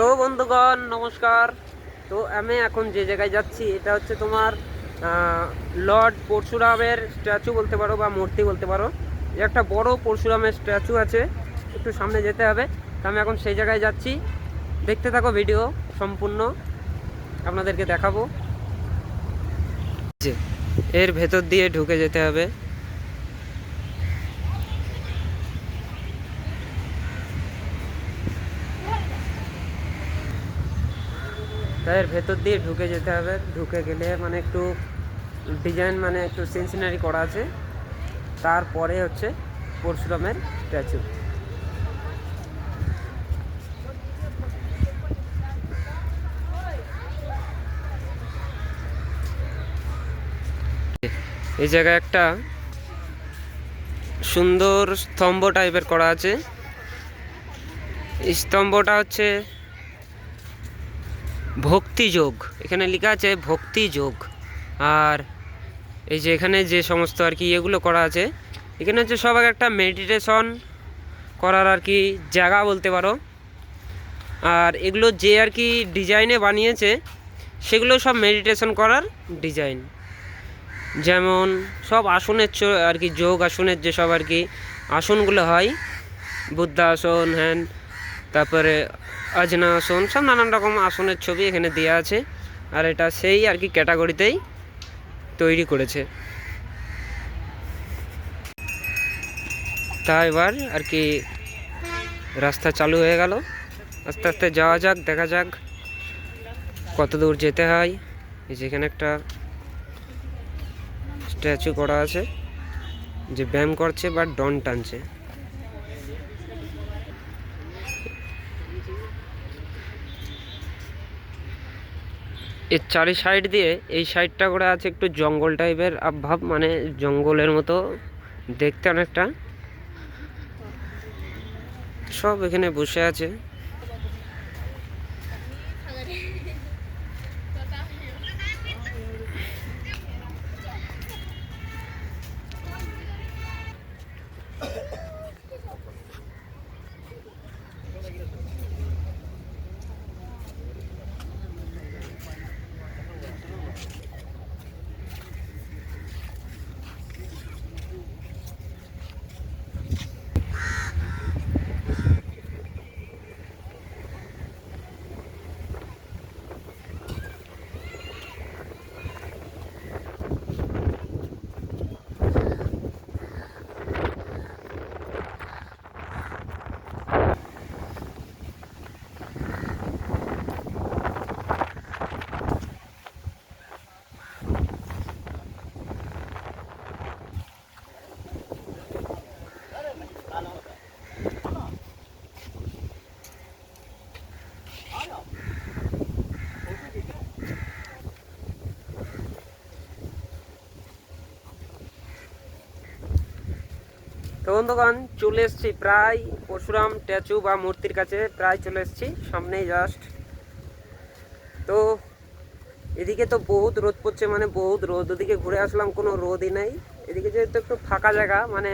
তো বন্ধুগণ নমস্কার। তো আমি এখন যে জায়গায় যাচ্ছি এটা হচ্ছে তোমার লর্ড পরশুরামের স্ট্যাচু বলতে পারো বা মূর্তি বলতে পারো। একটা বড় পরশুরামের স্ট্যাচু আছে, একটু সামনে যেতে হবে। তো আমি এখন সেই জায়গায় যাচ্ছি, দেখতে থাকো ভিডিও সম্পূর্ণ, আপনাদেরকে দেখাবো। এর ভেতর দিয়ে ঢুকে যেতে হবে। তাই এর ভেতর দিয়ে ঢুকে যেতে হবে। ঢুকে গেলে মানে একটু ডিজাইন মানে একটু সিনারি করা আছে, তারপরে হচ্ছে পরশুরামের স্ট্যাচু। এই জায়গায় একটা সুন্দর স্তম্ভ টাইপের করা আছে। এই স্তম্ভটা হচ্ছে ভক্তিযোগ, এখানে লেখা আছে ভক্তিযোগ। আর এই যে এখানে যে সমস্ত আর কি এগুলো করা আছে, এখানে হচ্ছে সব একটা মেডিটেশন করার আর কি জায়গা বলতে পারো। আর এগুলো যে আর কি ডিজাইনে বানিয়েছে সেগুলো সব মেডিটেশন করার ডিজাইন। যেমন সব আসনের আর কি যোগ আসনের যেসব আর কি আসনগুলো হয়, বুদ্ধাসন, হ্যান, তারপরে অজনা আসন, সব নানান রকম আসনের ছবি এখানে দেওয়া আছে। আর এটা সেই আর কি ক্যাটাগরিতেই তৈরি করেছে। তা এবার আর কি রাস্তা চালু হয়ে গেল, আস্তে আস্তে যাওয়া যাক, দেখা যাক কত দূর যেতে হয়। এই যেখানে একটা স্ট্যাচু করা আছে যে ব্যায়াম করছে বা ডন টানছে। এর চারি সাইড দিয়ে এই সাইডটা করে আছে একটু জঙ্গল টাইপের ভাব, মানে জঙ্গলের মতো দেখতে অনেকটা। সব এখানে বসে আছে। তো বন্ধুগণ চলে এসেছি প্রায় পরশুরাম স্ট্যাচু বা মূর্তির কাছে, প্রায় চলে এসেছি, সামনেই জাস্ট। তো এদিকে তো বহুত রোদ পড়ছে, মানে বহুত রোদ। ওদিকে ঘুরে আসলাম, কোনো রোদই নেই। এদিকে যেহেতু একটু ফাঁকা জায়গা, মানে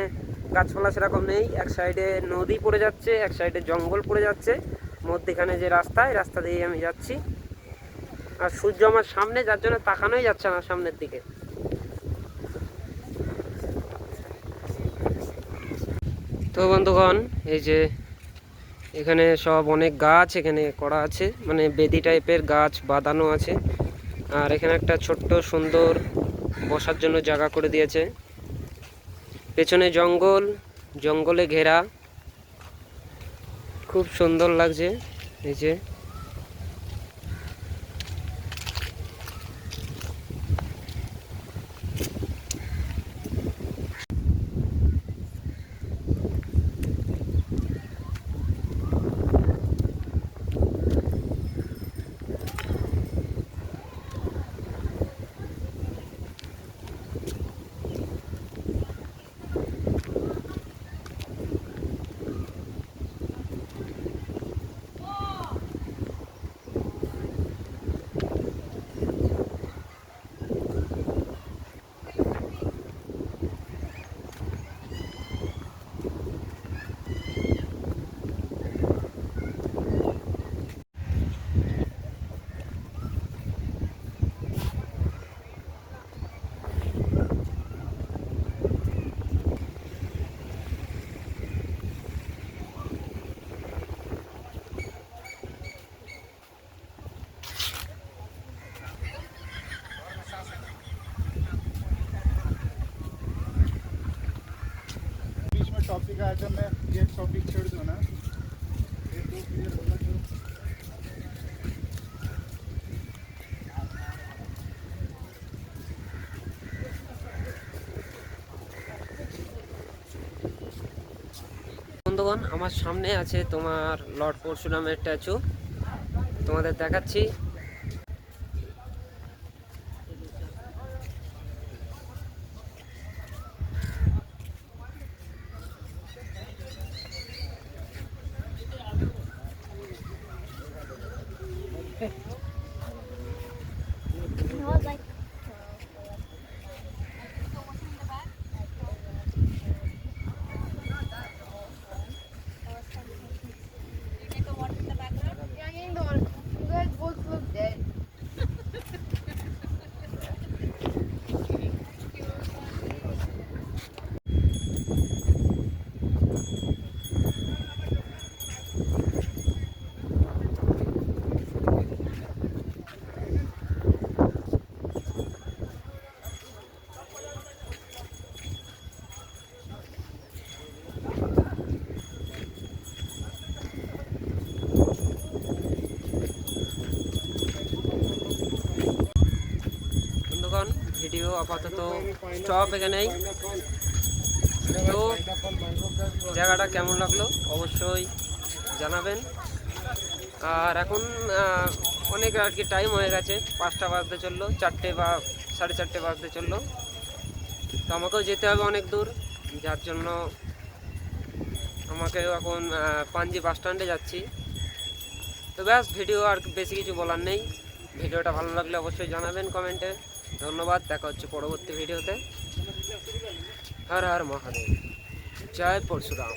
গাছপালা সেরকম নেই, এক সাইডে নদী পড়ে যাচ্ছে, এক সাইডে জঙ্গল পড়ে যাচ্ছে, মধ্যেখানে যে রাস্তা, এই রাস্তা দিয়েই আমি যাচ্ছি। আর সূর্য আমার সামনে, যার জন্য তাকানোই যাচ্ছে না সামনের দিকে। তো বন্ধুগণ এই যে এখানে সব অনেক গাছ এখানে করা আছে, মানে বেদি টাইপের গাছ বাঁধানো আছে। আর এখানে একটা ছোট্ট সুন্দর বসার জন্য জায়গা করে দিয়েছে। পেছনে জঙ্গল, জঙ্গলে ঘেরা, খুব সুন্দর লাগছে। এই যে उसी का आइटम में ये टॉपिक छोड़ दो ना, ये दो क्लियर होगा तो বন্ধুগণ, আমার সামনে আছে তোমার লর্ড পরশুরামের স্ট্যাচু, তোমাদের দেখাচ্ছি। You guys both look dead. বন্ধুগণ, ভিডিও আপাতত স্টপ এখানেই। তো জায়গাটা কেমন লাগলো অবশ্যই জানাবেন। আর এখন অনেক আর কি টাইম হয়ে গেছে, 5টা বাজতে চললো, 4টে বা 4:30 বাজতে চললো। তো আমাকেও যেতে হবে অনেক দূর, যার জন্য আমাকে এখন পাঞ্জি বাস স্ট্যান্ডে যাচ্ছি। তো ব্যাস, ভিডিও আর বেশি কিছু বলার নেই। ভিডিওটা ভালো লাগলে অবশ্যই জানাবেন কমেন্টে। ধন্যবাদ, দেখা হচ্ছে পরবর্তী ভিডিওতে। হর হর মহাদেব, জয় পরশুরাম।